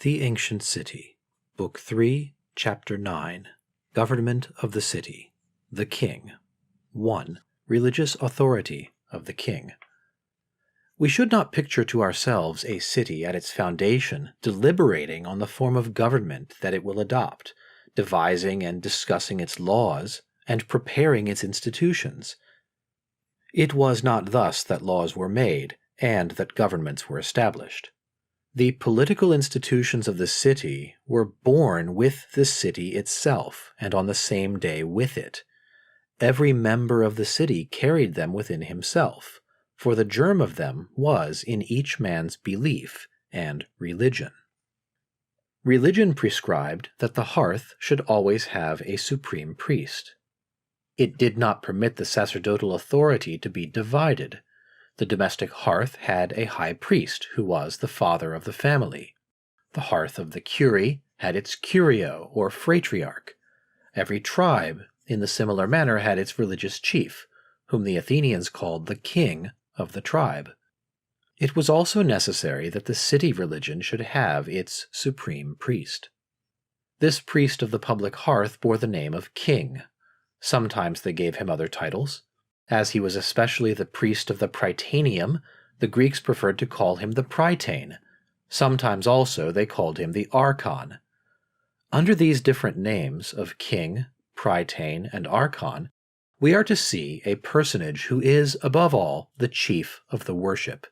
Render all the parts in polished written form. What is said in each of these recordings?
The Ancient City, Book 3, Chapter 9, Government of the City, the King. 1. Religious Authority of the King. We should not picture to ourselves a city at its foundation deliberating on the form of government that it will adopt, devising and discussing its laws, and preparing its institutions. It was not thus that laws were made, and that governments were established. The political institutions of the city were born with the city itself, and on the same day with it. Every member of the city carried them within himself, for the germ of them was in each man's belief and religion. Religion prescribed that the hearth should always have a supreme priest. It did not permit the sacerdotal authority to be divided. The domestic hearth had a high priest who was the father of the family. The hearth of the curie had its curio or phratriarch. Every tribe, in the similar manner, had its religious chief, whom the Athenians called the king of the tribe. It was also necessary that the city religion should have its supreme priest. This priest of the public hearth bore the name of king. Sometimes they gave him other titles. As he was especially the priest of the Prytaneum, the Greeks preferred to call him the Prytane. Sometimes also they called him the Archon. Under these different names of king, Prytane, and Archon, we are to see a personage who is, above all, the chief of the worship.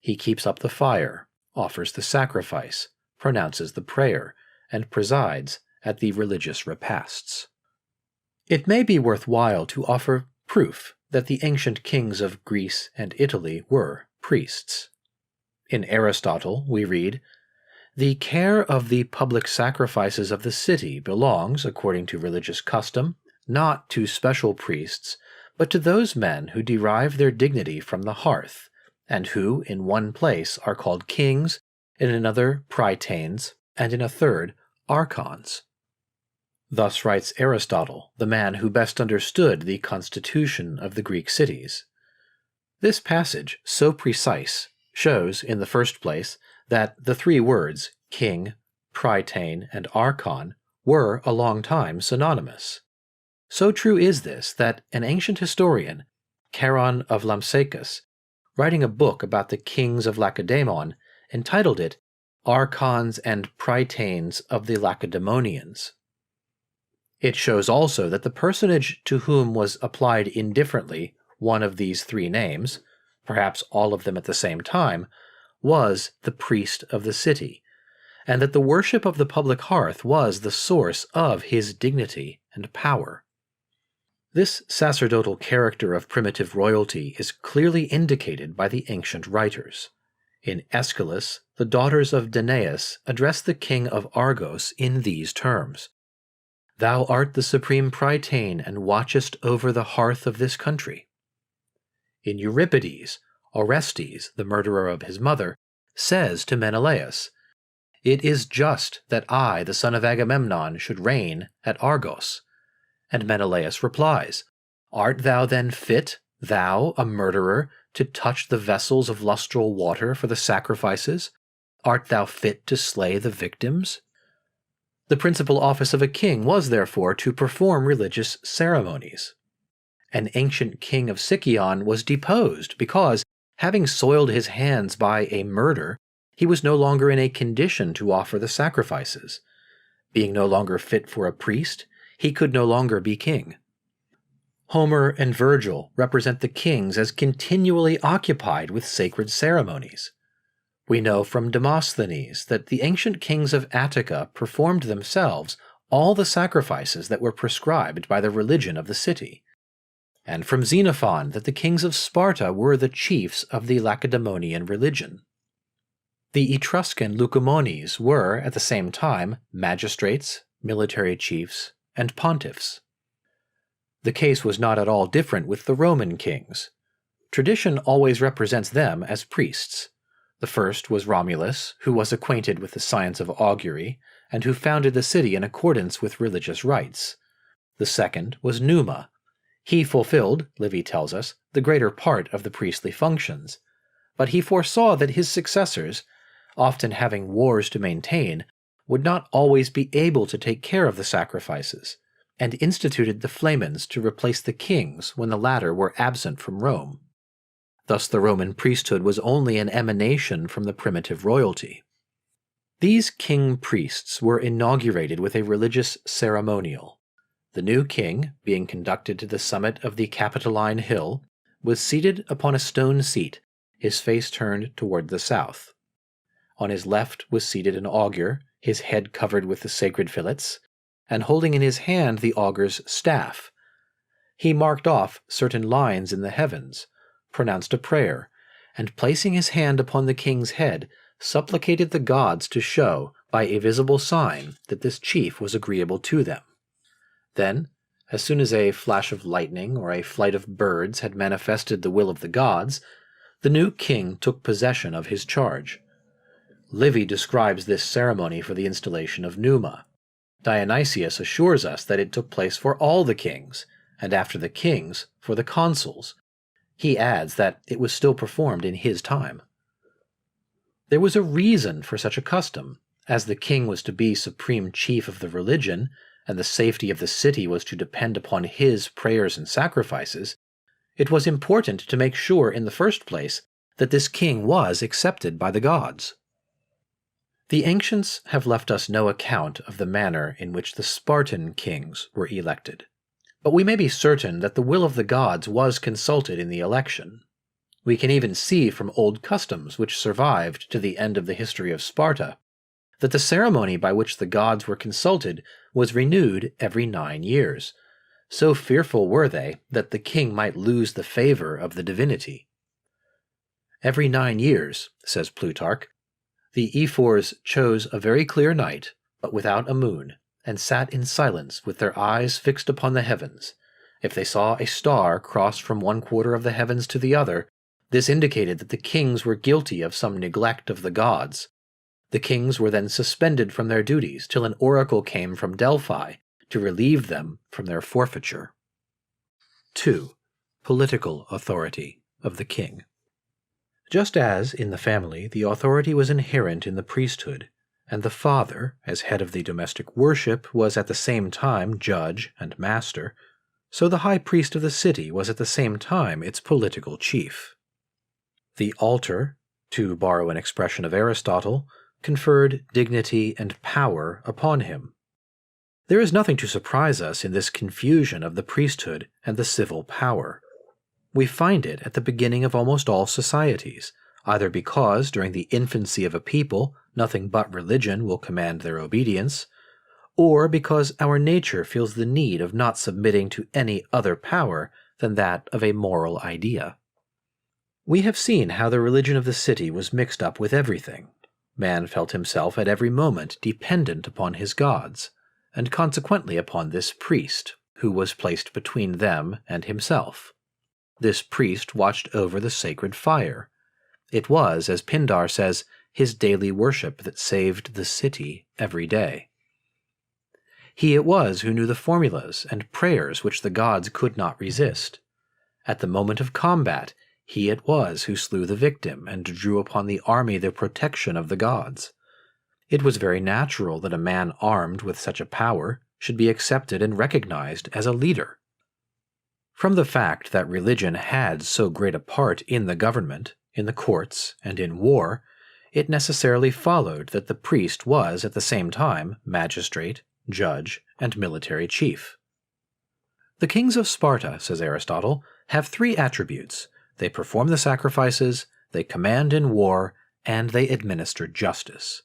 He keeps up the fire, offers the sacrifice, pronounces the prayer, and presides at the religious repasts. It may be worthwhile to offer proof that the ancient kings of Greece and Italy were priests. In Aristotle we read, "The care of the public sacrifices of the city belongs, according to religious custom, not to special priests, but to those men who derive their dignity from the hearth, and who in one place are called kings, in another prytanes, and in a third archons." Thus writes Aristotle, the man who best understood the constitution of the Greek cities. This passage, so precise, shows, in the first place, that the three words, king, prytane, and archon, were a long time synonymous. So true is this that an ancient historian, Charon of Lampsacus, writing a book about the kings of Lacedaemon, entitled it Archons and Prytanes of the Lacedaemonians. It shows also that the personage to whom was applied indifferently one of these three names, perhaps all of them at the same time, was the priest of the city, and that the worship of the public hearth was the source of his dignity and power. This sacerdotal character of primitive royalty is clearly indicated by the ancient writers. In Aeschylus, the daughters of Danaus address the king of Argos in these terms: "Thou art the supreme prytane, and watchest over the hearth of this country." In Euripides, Orestes, the murderer of his mother, says to Menelaus, "It is just that I, the son of Agamemnon, should reign at Argos." And Menelaus replies, "Art thou then fit, thou, a murderer, to touch the vessels of lustral water for the sacrifices? Art thou fit to slay the victims?" The principal office of a king was, therefore, to perform religious ceremonies. An ancient king of Sicyon was deposed because, having soiled his hands by a murder, he was no longer in a condition to offer the sacrifices. Being no longer fit for a priest, he could no longer be king. Homer and Virgil represent the kings as continually occupied with sacred ceremonies. We know from Demosthenes that the ancient kings of Attica performed themselves all the sacrifices that were prescribed by the religion of the city, and from Xenophon that the kings of Sparta were the chiefs of the Lacedaemonian religion. The Etruscan Lucumones were, at the same time, magistrates, military chiefs, and pontiffs. The case was not at all different with the Roman kings. Tradition always represents them as priests. The first was Romulus, who was acquainted with the science of augury, and who founded the city in accordance with religious rites. The second was Numa. He fulfilled, Livy tells us, the greater part of the priestly functions, but he foresaw that his successors, often having wars to maintain, would not always be able to take care of the sacrifices, and instituted the flamens to replace the kings when the latter were absent from Rome. Thus the Roman priesthood was only an emanation from the primitive royalty. These king-priests were inaugurated with a religious ceremonial. The new king, being conducted to the summit of the Capitoline Hill, was seated upon a stone seat, his face turned toward the south. On his left was seated an augur, his head covered with the sacred fillets, and holding in his hand the augur's staff. He marked off certain lines in the heavens, pronounced a prayer, and placing his hand upon the king's head, supplicated the gods to show, by a visible sign, that this chief was agreeable to them. Then, as soon as a flash of lightning or a flight of birds had manifested the will of the gods, the new king took possession of his charge. Livy describes this ceremony for the installation of Numa. Dionysius assures us that it took place for all the kings, and after the kings, for the consuls. He adds that it was still performed in his time. There was a reason for such a custom, as the king was to be supreme chief of the religion, and the safety of the city was to depend upon his prayers and sacrifices. It was important to make sure in the first place that this king was accepted by the gods. The ancients have left us no account of the manner in which the Spartan kings were elected, but we may be certain that the will of the gods was consulted in the election. We can even see from old customs which survived to the end of the history of Sparta that the ceremony by which the gods were consulted was renewed every 9 years. So fearful were they that the king might lose the favor of the divinity. Every 9 years, says Plutarch, the ephors chose a very clear night, but without a moon, and sat in silence with their eyes fixed upon the heavens. If they saw a star cross from one quarter of the heavens to the other, this indicated that the kings were guilty of some neglect of the gods. The kings were then suspended from their duties till an oracle came from Delphi to relieve them from their forfeiture. 2. Political authority of the king. Just as, in the family, the authority was inherent in the priesthood, and the father, as head of the domestic worship, was at the same time judge and master, so the high priest of the city was at the same time its political chief. The altar, to borrow an expression of Aristotle, conferred dignity and power upon him. There is nothing to surprise us in this confusion of the priesthood and the civil power. We find it at the beginning of almost all societies, either because, during the infancy of a people, nothing but religion will command their obedience, or because our nature feels the need of not submitting to any other power than that of a moral idea. We have seen how the religion of the city was mixed up with everything. Man felt himself at every moment dependent upon his gods, and consequently upon this priest, who was placed between them and himself. This priest watched over the sacred fire. It was, as Pindar says, his daily worship that saved the city every day. He it was who knew the formulas and prayers which the gods could not resist. At the moment of combat, he it was who slew the victim and drew upon the army the protection of the gods. It was very natural that a man armed with such a power should be accepted and recognized as a leader. From the fact that religion had so great a part in the government, in the courts, and in war, it necessarily followed that the priest was at the same time magistrate, judge, and military chief. The kings of Sparta, says Aristotle, have 3 attributes. They perform the sacrifices, they command in war, and they administer justice.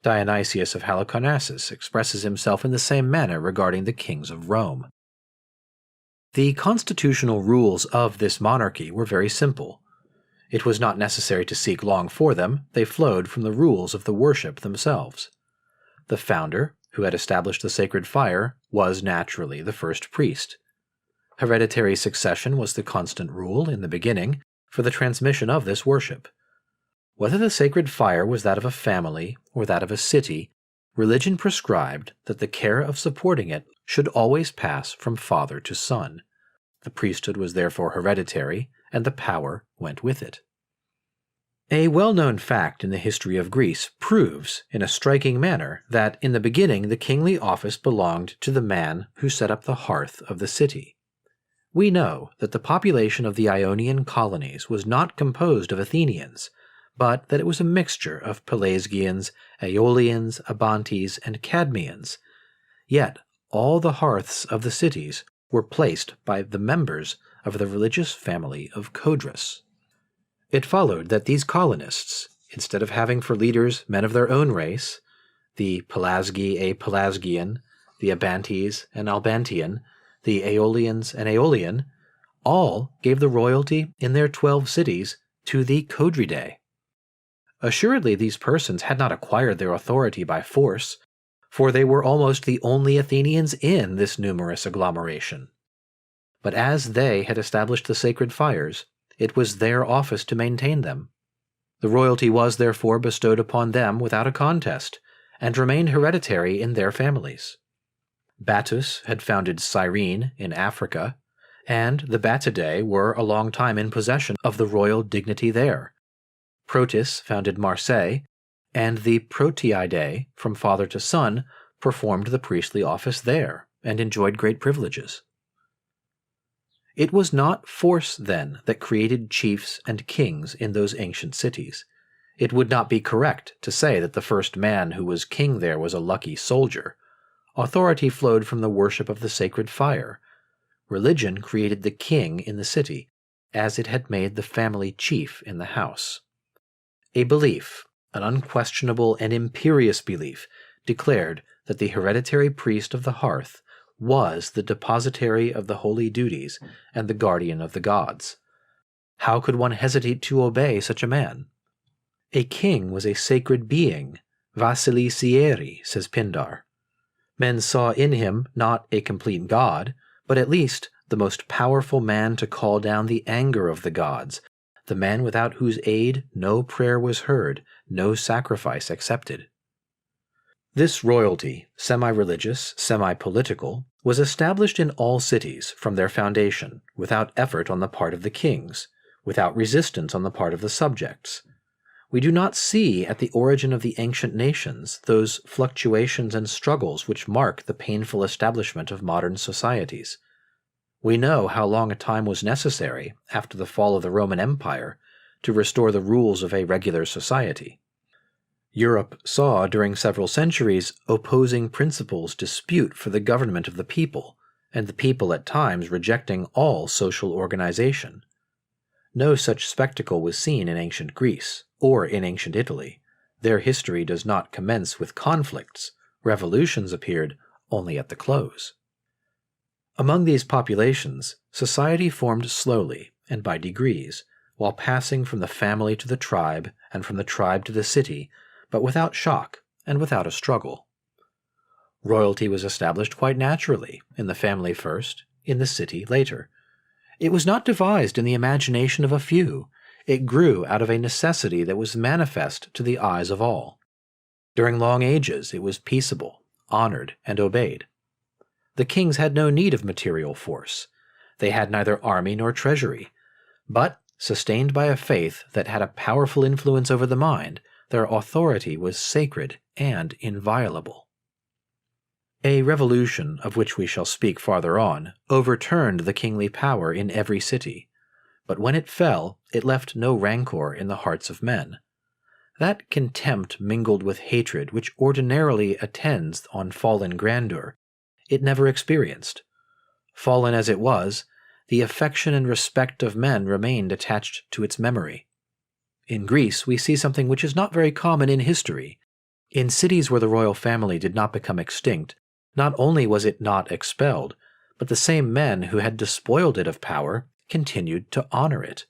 Dionysius of Halicarnassus expresses himself in the same manner regarding the kings of Rome. The constitutional rules of this monarchy were very simple. It was not necessary to seek long for them, they flowed from the rules of the worship themselves. The founder, who had established the sacred fire, was naturally the first priest. Hereditary succession was the constant rule, in the beginning, for the transmission of this worship. Whether the sacred fire was that of a family or that of a city, religion prescribed that the care of supporting it should always pass from father to son. The priesthood was therefore hereditary, and the power went with it. A well-known fact in the history of Greece proves, in a striking manner, that in the beginning the kingly office belonged to the man who set up the hearth of the city. We know that the population of the Ionian colonies was not composed of Athenians, but that it was a mixture of Pelasgians, Aeolians, Abantes, and Cadmeans. Yet all the hearths of the cities were placed by the members of the religious family of Codrus. It followed that these colonists, instead of having for leaders men of their own race, the Pelasgi a Pelasgian, the Abantes an Albantian, the Aeolians an Aeolian, all gave the royalty in their 12 cities to the Codridae. Assuredly these persons had not acquired their authority by force, for they were almost the only Athenians in this numerous agglomeration. But as they had established the sacred fires, it was their office to maintain them. The royalty was therefore bestowed upon them without a contest, and remained hereditary in their families. Battus had founded Cyrene in Africa, and the Batidae were a long time in possession of the royal dignity there. Protis founded Marseille, and the Protiidae, from father to son, performed the priestly office there, and enjoyed great privileges. It was not force, then, that created chiefs and kings in those ancient cities. It would not be correct to say that the first man who was king there was a lucky soldier. Authority flowed from the worship of the sacred fire. Religion created the king in the city, as it had made the family chief in the house. A belief, an unquestionable and imperious belief, declared that the hereditary priest of the hearth was the depositary of the holy duties and the guardian of the gods. How could one hesitate to obey such a man? A king was a sacred being, Vasilisieri, says Pindar. Men saw in him not a complete god, but at least the most powerful man to call down the anger of the gods, the man without whose aid no prayer was heard, no sacrifice accepted. This royalty, semi-religious, semi-political, was established in all cities from their foundation, without effort on the part of the kings, without resistance on the part of the subjects. We do not see at the origin of the ancient nations those fluctuations and struggles which mark the painful establishment of modern societies. We know how long a time was necessary, after the fall of the Roman Empire, to restore the rules of a regular society. Europe saw during several centuries opposing principles dispute for the government of the people, and the people at times rejecting all social organization. No such spectacle was seen in ancient Greece, or in ancient Italy. Their history does not commence with conflicts. Revolutions appeared only at the close. Among these populations, society formed slowly and by degrees, while passing from the family to the tribe and from the tribe to the city, but without shock and without a struggle. Royalty was established quite naturally, in the family first, in the city later. It was not devised in the imagination of a few. It grew out of a necessity that was manifest to the eyes of all. During long ages it was peaceable, honored, and obeyed. The kings had no need of material force. They had neither army nor treasury. But, sustained by a faith that had a powerful influence over the mind, their authority was sacred and inviolable. A revolution, of which we shall speak farther on, overturned the kingly power in every city. But when it fell, it left no rancor in the hearts of men. That contempt mingled with hatred which ordinarily attends on fallen grandeur, it never experienced. Fallen as it was, the affection and respect of men remained attached to its memory. In Greece, we see something which is not very common in history. In cities where the royal family did not become extinct, not only was it not expelled, but the same men who had despoiled it of power continued to honor it.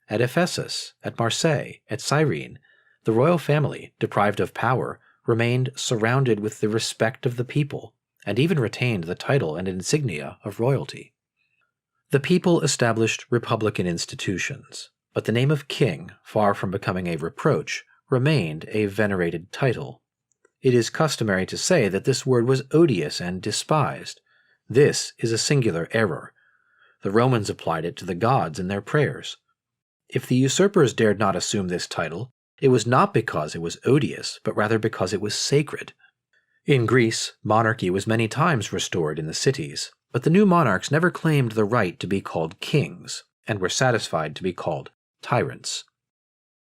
At Ephesus, at Marseille, at Cyrene, the royal family, deprived of power, remained surrounded with the respect of the people, and even retained the title and insignia of royalty. The people established republican institutions, but the name of king, far from becoming a reproach, remained a venerated title. It is customary to say that this word was odious and despised. This is a singular error. The Romans applied it to the gods in their prayers. If the usurpers dared not assume this title, it was not because it was odious, but rather because it was sacred. In Greece, monarchy was many times restored in the cities, but the new monarchs never claimed the right to be called kings, and were satisfied to be called tyrants.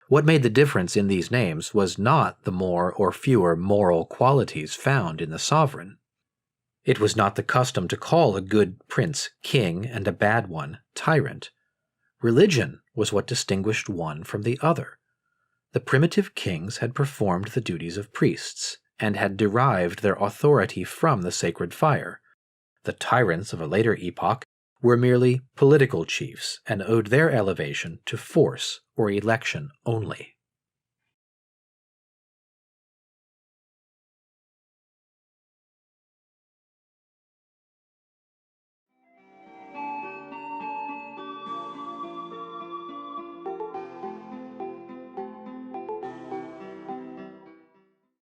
What made the difference in these names was not the more or fewer moral qualities found in the sovereign. It was not the custom to call a good prince king and a bad one tyrant. Religion was what distinguished one from the other. The primitive kings had performed the duties of priests, and had derived their authority from the sacred fire. The tyrants of a later epoch were merely political chiefs and owed their elevation to force or election only.